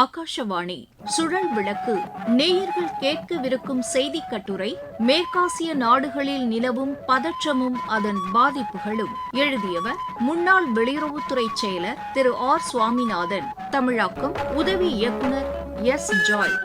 ஆகாஷவாணி சுழல் விளக்கு நேயர்கள் கேட்கவிருக்கும் செய்திக் கட்டுரை மேற்காசிய நாடுகளில் நிலவும் பதற்றமும் அதன் பாதிப்புகளும். எழுதியவர் முன்னாள் வெளியுறவுத்துறை செயலர் திரு ஆர் சுவாமிநாதன். தமிழாக்கம் உதவி இயக்குநர் எஸ் ஜாய்.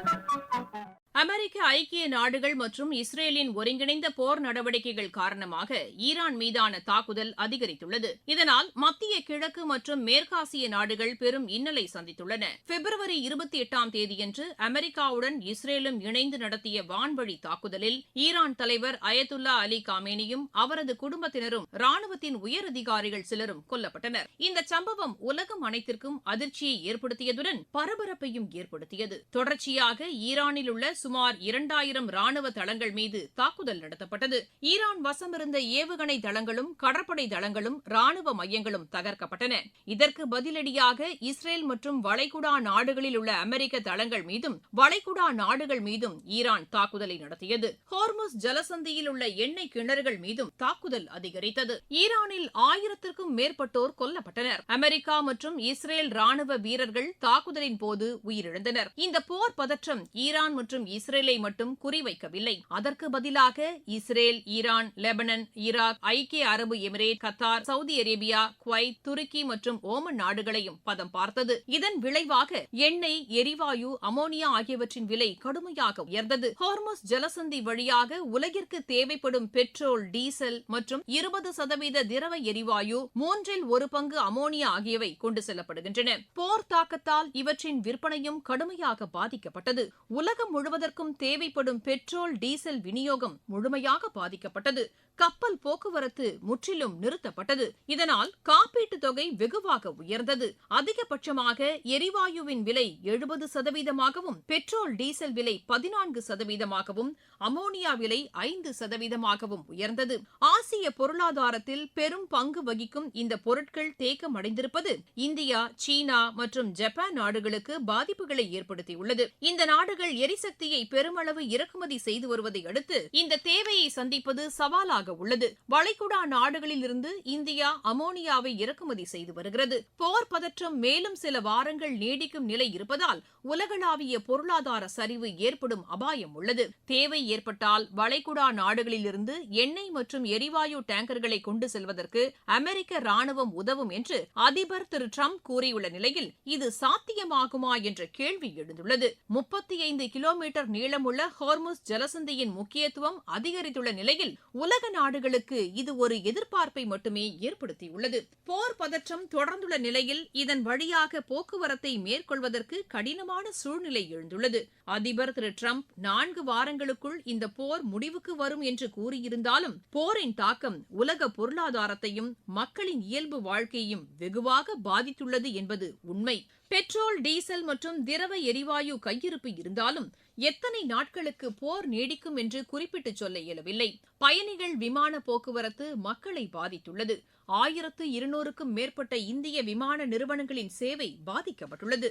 அமெரிக்க ஐக்கிய நாடுகள் மற்றும் இஸ்ரேலின் ஒருங்கிணைந்த போர் நடவடிக்கைகள் காரணமாக ஈரான் மீதான தாக்குதல் அதிகரித்துள்ளது. இதனால் மத்திய கிழக்கு மற்றும் மேற்காசிய நாடுகள் பெரும் இன்னலை சந்தித்துள்ளன. பிப்ரவரி 28ஆம் தேதியன்று அமெரிக்காவுடன் இஸ்ரேலும் இணைந்து நடத்திய வான்வழி தாக்குதலில் ஈரான் தலைவர் அயத்துல்லா அலி காமேனியும் அவரது குடும்பத்தினரும் ராணுவத்தின் உயரதிகாரிகள் சிலரும் கொல்லப்பட்டனர். இந்த சம்பவம் உலகம் அனைத்திற்கும் அதிர்ச்சியை ஏற்படுத்தியதுடன் பரபரப்பையும் ஏற்படுத்தியது. தொடர்ச்சியாக ஈரானில் உள்ள சுமார் 2000 ராணுவ தளங்கள் மீது தாக்குதல் நடத்தப்பட்டது. ஈரான் வசமிருந்த ஏவுகணை தளங்களும் கடற்படை தளங்களும் ராணுவ மையங்களும் தகர்க்கப்பட்டன. இதற்கு பதிலடியாக இஸ்ரேல் மற்றும் வளைகுடா நாடுகளில் உள்ள அமெரிக்க தளங்கள் மீதும் வளைகுடா நாடுகள் மீதும் ஈரான் தாக்குதலை நடத்தியது. ஹோர்முஸ் ஜலசந்தியில் உள்ள எண்ணெய் கிணறுகள் மீதும் தாக்குதல் அதிகரித்தது. ஈரானில் 1000க்கும் மேற்பட்டோர் கொல்லப்பட்டனர். அமெரிக்கா மற்றும் இஸ்ரேல் ராணுவ வீரர்கள் தாக்குதலின் போது உயிரிழந்தனர். இந்த போர் பதற்றம் ஈரான் மற்றும் இஸ்ரேலை மட்டும் குறிவைக்கவில்லை. அதற்கு பதிலாக இஸ்ரேல், ஈரான், லெபனான், ஈராக், ஐக்கிய அரபு Emirate, Qatar, Saudi Arabia, Kuwait, Turkey மற்றும் ஓமன் நாடுகளையும் பதம் பார்த்தது. இதன் விளைவாக எண்ணெய், எரிவாயு, அமோனியா ஆகியவற்றின் விலை கடுமையாக உயர்ந்தது. ஹோர்முஸ் ஜலசந்தி வழியாக உலகிற்கு தேவைப்படும் பெட்ரோல், டீசல் மற்றும் 20% திரவ எரிவாயு, 1/3 அமோனியா ஆகியவை கொண்டு செல்லப்படுகின்றன. போர் தாக்கத்தால் இவற்றின் விற்பனையும் கடுமையாக பாதிக்கப்பட்டது. உலகம் முழுவதற்கும் தேவைப்படும் பெட்ரோல், டீசல் விநியோகம் முழுமையாக பாதிக்கப்பட்டது. கப்பல் போக்குவரத்து முற்றிலும் நிறுத்தப்பட்டது. இதனால் காப்பீட்டுத் தொகை வெகுவாக உயர்ந்தது. அதிகபட்சமாக எரிவாயுவின் விலை 70%, பெட்ரோல், டீசல் விலை 14%, அமோனியா விலை 5% உயர்ந்தது. ஆசிய பொருளாதாரத்தில் பெரும் பங்கு வகிக்கும் இந்த பொருட்கள் தேக்கமடைந்திருப்பது இந்தியா, சீனா மற்றும் ஜப்பான் நாடுகளுக்கு பாதிப்புகளை ஏற்படுத்தியுள்ளது. இந்த நாடுகள் எரிசக்தியை பெருமளவு இறக்குமதி செய்து வருவதை அடுத்து இந்த தேவையை சந்திப்பது சவாலாக உள்ளது. வளைகுடா நாடுகளில் இருந்து இந்தியா அமோனியாவை இறக்குமதி செய்து வருகிறது. போர் பதற்றம் மேலும் சில வாரங்கள் நீடிக்கும் நிலை இருப்பதால் உலகளாவிய பொருளாதார சரிவு ஏற்படும் அபாயம் உள்ளது. தேவை ஏற்பட்டால் வளைகுடா நாடுகளில் இருந்து எண்ணெய் மற்றும் எரிவாயு டேங்கர்களை கொண்டு செல்வதற்கு அமெரிக்க ராணுவம் உதவும் என்று அதிபர் திரு டிரம்ப் கூறியுள்ள நிலையில் இது சாத்தியமாகுமா என்ற கேள்வி எழுந்துள்ளது. 35 கிலோமீட்டர் நீளமுள்ள ஹோர்முஸ் ஜலசந்தியின் முக்கியத்துவம் அதிகரித்துள்ள நிலையில் உலக நாடுகளுக்கு இது ஒரு எதிர்பார்ப்பை மட்டுமே ஏற்படுத்தியுள்ளது. போர் பதற்றம் தொடர்ந்துள்ள நிலையில் இதன் வழியாக போக்குவரத்தை மேற்கொள்வதற்கு கடினமான சூழ்நிலை எழுந்துள்ளது. அதிபர் திரு டிரம்ப் 4 வாரங்களுக்குள் இந்த போர் முடிவுக்கு வரும் என்று கூறியிருந்தாலும் போரின் தாக்கம் உலக பொருளாதாரத்தையும் மக்களின் இயல்பு வாழ்க்கையையும் வெகுவாக பாதித்துள்ளது என்பது உண்மை. பெட்ரோல், டீசல் மற்றும் திரவ எரிவாயு கையிருப்பு இருந்தாலும் எத்தனை நாட்களுக்கு போர் நீடிக்கும் என்று குறிப்பிட்டு சொல்ல இயலவில்லை. பயணிகள் விமான போக்குவரத்து மக்களை பாதித்துள்ளது. 1200க்கும் மேற்பட்ட இந்திய விமான நிறுவனங்களின் சேவை பாதிக்கப்பட்டுள்ளது.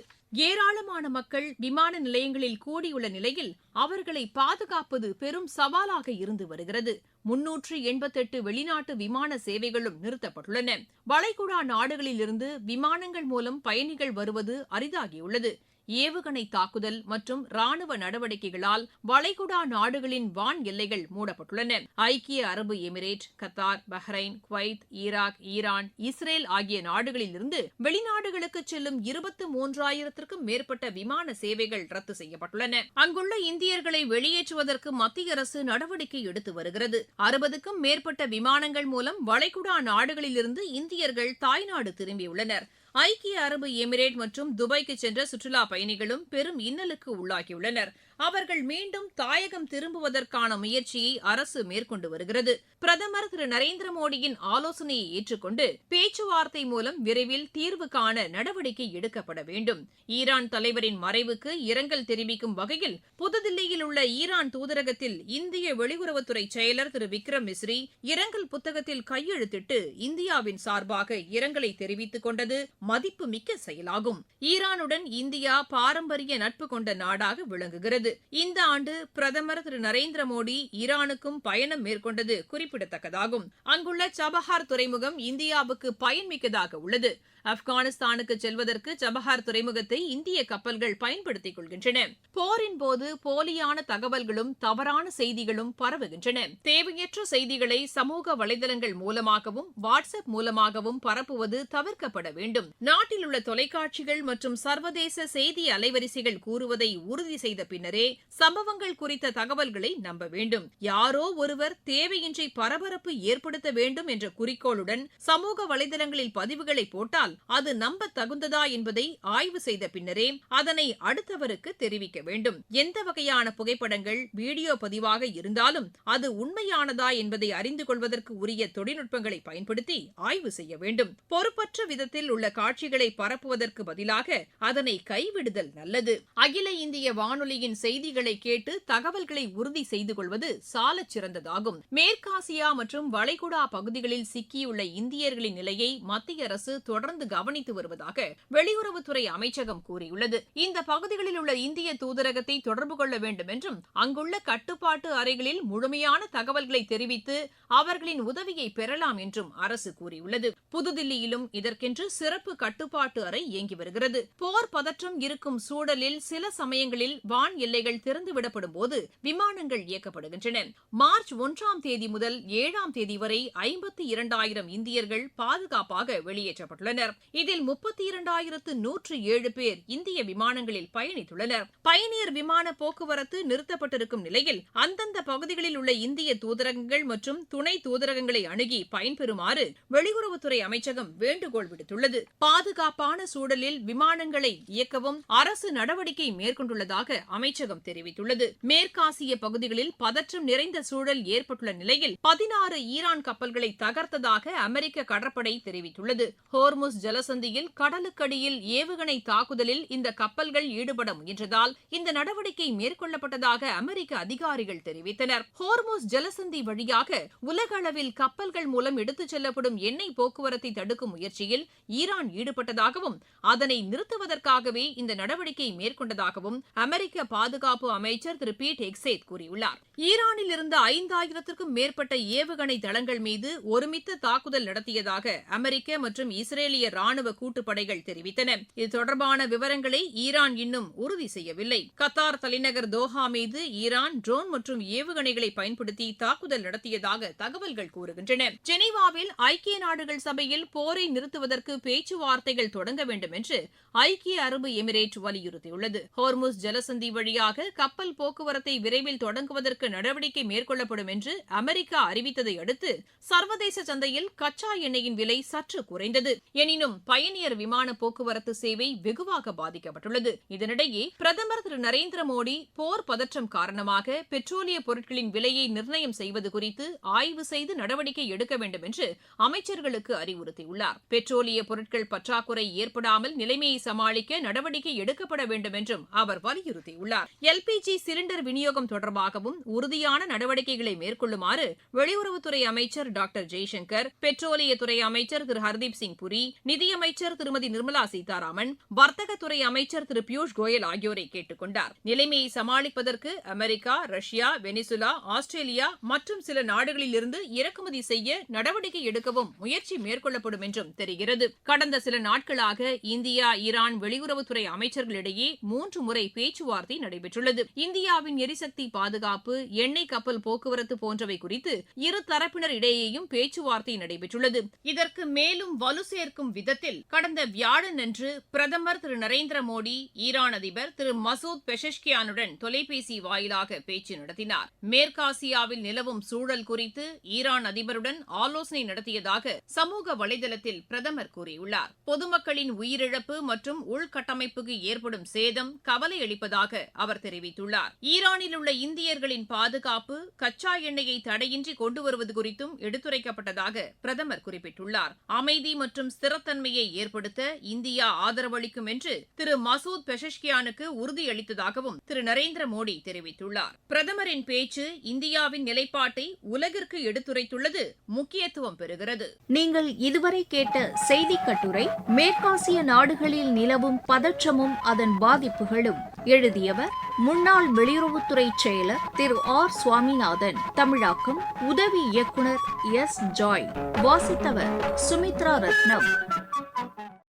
ஏராளமான மக்கள் விமான நிலையங்களில் கூடியுள்ள நிலையில் அவர்களை பாதுகாப்பது பெரும் சவாலாக இருந்து வருகிறது. 388 வெளிநாட்டு விமான சேவைகளும் நிறுத்தப்பட்டுள்ளன. வளைகுடா நாடுகளிலிருந்து விமானங்கள் மூலம் பயணிகள் வருவது அரிதாகியுள்ளது. ஏவுகணை தாக்குதல் மற்றும் ராணுவ நடவடிக்கைகளால் வளைகுடா நாடுகளின் வான் எல்லைகள் மூடப்பட்டுள்ளன. ஐக்கிய அரபு Emirate, Qatar, Bahrain, Kuwait, Iraq, Iran, Israel ஆகிய நாடுகளிலிருந்து வெளிநாடுகளுக்கு செல்லும் 23,000க்கும் மேற்பட்ட விமான சேவைகள் ரத்து செய்யப்பட்டுள்ளன. அங்குள்ள இந்தியர்களை வெளியேற்றுவதற்கு மத்திய அரசு நடவடிக்கை எடுத்து வருகிறது. 60க்கும் மேற்பட்ட விமானங்கள் மூலம் வளைகுடா நாடுகளிலிருந்து இந்தியர்கள் தாய்நாடு திரும்பியுள்ளனர். ஐக்கிய அரபு எமிரேட் மற்றும் துபாய்க்கு சென்ற சுற்றுலா பயணிகளும் பெரும் இன்னலுக்கு உள்ளாகியுள்ளனர். அவர்கள் மீண்டும் தாயகம் திரும்புவதற்கான முயற்சியை அரசு மேற்கொண்டு வருகிறது. பிரதமர் திரு நரேந்திர மோடியின் ஆலோசனையை ஏற்றுக்கொண்டு பேச்சுவார்த்தை மூலம் விரைவில் தீர்வு காண நடவடிக்கை எடுக்கப்பட வேண்டும். ஈரான் தலைவரின் மறைவுக்கு இரங்கல் தெரிவிக்கும் வகையில் புதுதில்லியில் உள்ள ஈரான் தூதரகத்தில் இந்திய வெளியுறவுத்துறை செயலர் திரு விக்ரம் மிஸ்ரி இரங்கல் புத்தகத்தில் கையெழுத்திட்டு இந்தியாவின் சார்பாக இரங்கலை தெரிவித்துக் கொண்டது மதிப்புமிக்க செயலாகும். ஈரானுடன் இந்தியா பாரம்பரிய நட்பு கொண்ட நாடாக விளங்குகிறது. இந்த ஆண்டு பிரதமர் திரு நரேந்திர மோடி ஈரானுக்கும் பயணம் மேற்கொண்டது குறிப்பிடத்தக்கதாகும். அங்குள்ள சபஹார் துறைமுகம் இந்தியாவுக்கு பயன்மிக்கதாக உள்ளது. ஆப்கானிஸ்தானுக்கு செல்வதற்கு சபஹார் துறைமுகத்தை இந்திய கப்பல்கள் பயன்படுத்திக் கொள்கின்றன. போரின் போது போலியான தகவல்களும் தவறான செய்திகளும் பரவுகின்றன. தேவையற்ற செய்திகளை சமூக வலைதளங்கள் மூலமாகவும் வாட்ஸ்அப் மூலமாகவும் பரப்புவது தவிர்க்கப்பட வேண்டும். நாட்டில் உள்ள தொலைக்காட்சிகள் மற்றும் சர்வதேச செய்தி அலைவரிசைகள் கூறுவதை உறுதி செய்த பின்னரே சம்பவங்கள் குறித்த தகவல்களை நம்ப வேண்டும். யாரோ ஒருவர் தேவையின்றி பரபரப்பு ஏற்படுத்த வேண்டும் என்ற குறிக்கோளுடன் சமூக வலைதளங்களில் பதிவுகளை போட்டால் அது நம்ப தகுந்ததா என்பதை ஆய்வு செய்த பின்னரே அதனை அடுத்தவருக்கு தெரிவிக்க வேண்டும். எந்த வகையான புகைப்படங்கள் வீடியோ பதிவாக இருந்தாலும் அது உண்மையானதா என்பதை அறிந்து கொள்வதற்கு உரிய தொழில்நுட்பங்களை பயன்படுத்தி ஆய்வு செய்ய வேண்டும். பொறுப்பற்ற விதத்தில் உள்ள காட்சிகளை பரப்புவதற்கு பதிலாக அதனை கைவிடுதல் நல்லது. அகில இந்திய வானொலியின் செய்திகளை கேட்டு தகவல்களை உறுதி செய்து கொள்வது சாலச் சிறந்ததாகும். மேற்காசியா மற்றும் வளைகுடா பகுதிகளில் சிக்கியுள்ள இந்தியர்களின் நிலையை மத்திய அரசு தொடர்ந்து கவனித்து வருவதாக வெளியுறவுத்துறை அமைச்சகம் கூறியுள்ளது. இந்த பகுதிகளில் உள்ள இந்திய தூதரகத்தை தொடர்பு கொள்ள வேண்டும் என்றும் அங்குள்ள கட்டுப்பாட்டு அறைகளில் முழுமையான தகவல்களை தெரிவித்து அவர்களின் உதவியை பெறலாம் என்றும் அரசு கூறியுள்ளது. புதுதில்லியிலும் இதற்கென்று சிறப்பு கட்டுப்பாட்டு அறை இயங்கி வருகிறது. போர் பதற்றம் இருக்கும் சூழலில் சில சமயங்களில் வான் எல்லைகள் திறந்துவிடப்படும் போது விமானங்கள் இயக்கப்படுகின்றன. மார்ச் 1ஆம் தேதி முதல் 7ஆம் தேதி வரை 52,000 இந்தியர்கள் பாதுகாப்பாக வெளியேற்றப்பட்டுள்ளனர். இதில் 32,107 பேர் இந்திய விமானங்களில் பயணித்துள்ளனர். பயணியர் விமான போக்குவரத்து நிறுத்தப்பட்டிருக்கும் நிலையில் அந்தந்த பகுதிகளில் உள்ள இந்திய தூதரகங்கள் மற்றும் துணை தூதரகங்களை அணுகி பயன்பெறுமாறு வெளியுறவுத்துறை அமைச்சகம் வேண்டுகோள் விடுத்துள்ளது. பாதுகாப்பான சூழலில் விமானங்களை இயக்கவும் அரசு நடவடிக்கை மேற்கொண்டுள்ளதாக அமைச்சகம் தெரிவித்துள்ளது. மேற்காசிய பகுதிகளில் பதற்றம் நிறைந்த சூழல் ஏற்பட்டுள்ள நிலையில் 16 ஈரான் கப்பல்களை தகர்த்ததாக அமெரிக்க கடற்படை தெரிவித்துள்ளது. ஹோர்முஸ் ஜலசந்தியில் கடலுக்கடியில் ஏவுகணை தாக்குதலில் இந்த கப்பல்கள் ஈடுபட முயன்றதால் இந்த நடவடிக்கை மேற்கொள்ளப்பட்டதாக அமெரிக்க அதிகாரிகள் தெரிவித்தனர். ஹோர்முஸ் ஜலசந்தி வழியாக உலக அளவில் கப்பல்கள் மூலம் எடுத்துச் செல்லப்படும் எண்ணெய் போக்குவரத்தை தடுக்கும் முயற்சியில் ஈரான் ஈடுபட்டதாகவும் அதனை நிறுத்துவதற்காகவே இந்த நடவடிக்கை மேற்கொண்டதாகவும் அமெரிக்க பாதுகாப்பு அமைச்சர் திரு பீட் ஹெக்சேத் கூறியுள்ளார். ஈரானில் இருந்த 5,000க்கும் மேற்பட்ட ஏவுகணை தளங்கள் மீது ஒருமித்த தாக்குதல் நடத்தியதாக அமெரிக்க மற்றும் இஸ்ரேலிய ராணுவ கூட்டுப்படைகள் தெரிவித்தன. இது தொடர்பான விவரங்களை ஈரான் இன்னும் உறுதி செய்யவில்லை. கத்தார் தலைநகர் தோஹா மீது ஈரான் ட்ரோன் மற்றும் ஏவுகணைகளை பயன்படுத்தி தாக்குதல் நடத்தியதாக தகவல்கள் கூறுகின்றன. ஜெனீவாவில் ஐக்கிய நாடுகள் சபையில் போரை நிறுத்துவதற்கு பேச்சுவார்த்தைகள் தொடங்க வேண்டும் என்று ஐக்கிய அரபு எமிரேட் வலியுறுத்தியுள்ளது. ஹோர்முஸ் ஜலசந்தி வழியாக கப்பல் போக்குவரத்தை விரைவில் தொடங்குவதற்கு நடவடிக்கை மேற்கொள்ளப்படும் என்று அமெரிக்கா அறிவித்ததை அடுத்து சர்வதேச சந்தையில் கச்சா எண்ணெயின் விலை சற்று குறைந்தது. எனினும் பயணியர் விமான போக்குவரத்து சேவை வெகுவாக பாதிக்கப்பட்டுள்ளது. இதனிடையே பிரதமர் திரு நரேந்திர மோடி போர் பதற்றம் காரணமாக பெட்ரோலிய பொருட்களின் விலையை நிர்ணயம் செய்வது குறித்து ஆய்வு செய்து நடவடிக்கை எடுக்க வேண்டும் என்று அமைச்சர்களுக்கு அறிவுறுத்தியுள்ளார். பெட்ரோலிய பொருட்கள் பற்றாக்குறை ஏற்படாமல் நிலைமையை சமாளிக்க நடவடிக்கை எடுக்கப்பட வேண்டும் என்றும் அவர் வலியுறுத்தியுள்ளார். எல்பிஜி சிலிண்டர் விநியோகம் தொடர்பாகவும் உறுதியான நடவடிக்கைகளை மேற்கொள்ளுமாறு வெளியுறவுத்துறை அமைச்சர் டாக்டர் ஜெய்சங்கர், பெட்ரோலியத்துறை அமைச்சர் திரு ஹர்தீப் சிங் புரி, நிதியமைச்சர் திருமதி நிர்மலா சீதாராமன், வர்த்தகத்துறை அமைச்சர் திரு பியூஷ் கோயல் ஆகியோரை கேட்டுக் கொண்டார். நிலைமையை சமாளிப்பதற்கு அமெரிக்கா, ரஷ்யா, வெனிசுலா, ஆஸ்திரேலியா மற்றும் சில நாடுகளில் இருந்து இறக்குமதி செய்ய நடவடிக்கை எடுக்கவும் முயற்சி மேற்கொள்ளப்படும் என்றும் தெரிகிறது. கடந்த சில நாட்களாக இந்தியா, ஈரான் வெளியுறவுத்துறை அமைச்சர்களிடையே 3 முறை பேச்சுவார்த்தை நடைபெற்றுள்ளது. இந்தியாவின் எரிசக்தி பாதுகாப்பு, எண்ணெய் கப்பல் போக்குவரத்து போன்றவை குறித்து இரு தரப்பினர் இடையேயும் பேச்சுவார்த்தை நடைபெற்றுள்ளது. இதற்கு மேலும் வலு சேர்க்கும் விதத்தில் கடந்த வியாழனன்று பிரதமர் திரு நரேந்திர மோடி ஈரான் அதிபர் திரு மசூத் பெஷஷ்கியானுடன் தொலைபேசி வாயிலாக பேச்சு நடத்தினார். மேற்காசியாவில் நிலவும் சூழல் குறித்து ஈரான் அதிபருடன் ஆலோசனை நடத்தியதாக சமூக வலைதளத்தில் பிரதமர் கூறியுள்ளார். பொதுமக்களின் உயிரிழப்பு மற்றும் உள்கட்டமைப்புக்கு ஏற்படும் சேதம் கவலை அளிப்பதாக அவர் தெரிவித்துள்ளார். ஈரானில் உள்ள இந்தியர்களின் பாதுகாப்பு, கச்சா எண்ணெயை தடையின்றி கொண்டு வருவது குறித்தும் எடுத்துரைக்கப்பட்டதாக பிரதமர் குறிப்பிட்டுள்ளார். அமைதி மற்றும் ஸ்திரத்தன்மையை ஏற்படுத்த இந்தியா ஆதரவளிக்கும் என்று திரு மசூத் பெஷஷ்கியானுக்கு உறுதியளித்ததாகவும் திரு நரேந்திர மோடி தெரிவித்துள்ளார். பிரதமரின் பேச்சு இந்தியாவின் நிலைப்பாட்டை உலகிற்கு எடுத்துரைத்துள்ளது முக்கியத்துவம் பெறுகிறது. நீங்கள் இதுவரை கேட்ட செய்திக் கட்டுரை மேற்காசிய நாடுகளில் நிலவும் பதற்றமும் அதன் பாதிப்புகளும். எழுதியவர் முன்னாள் வெளியுறவுத்துறை செயலர் திரு ஆர் சுவாமிநாதன். தமிழாக்கம் உதவி இயக்குனர் எஸ் ஜாய். வாசித்தவர் சுமித்ரா ரத்னம்.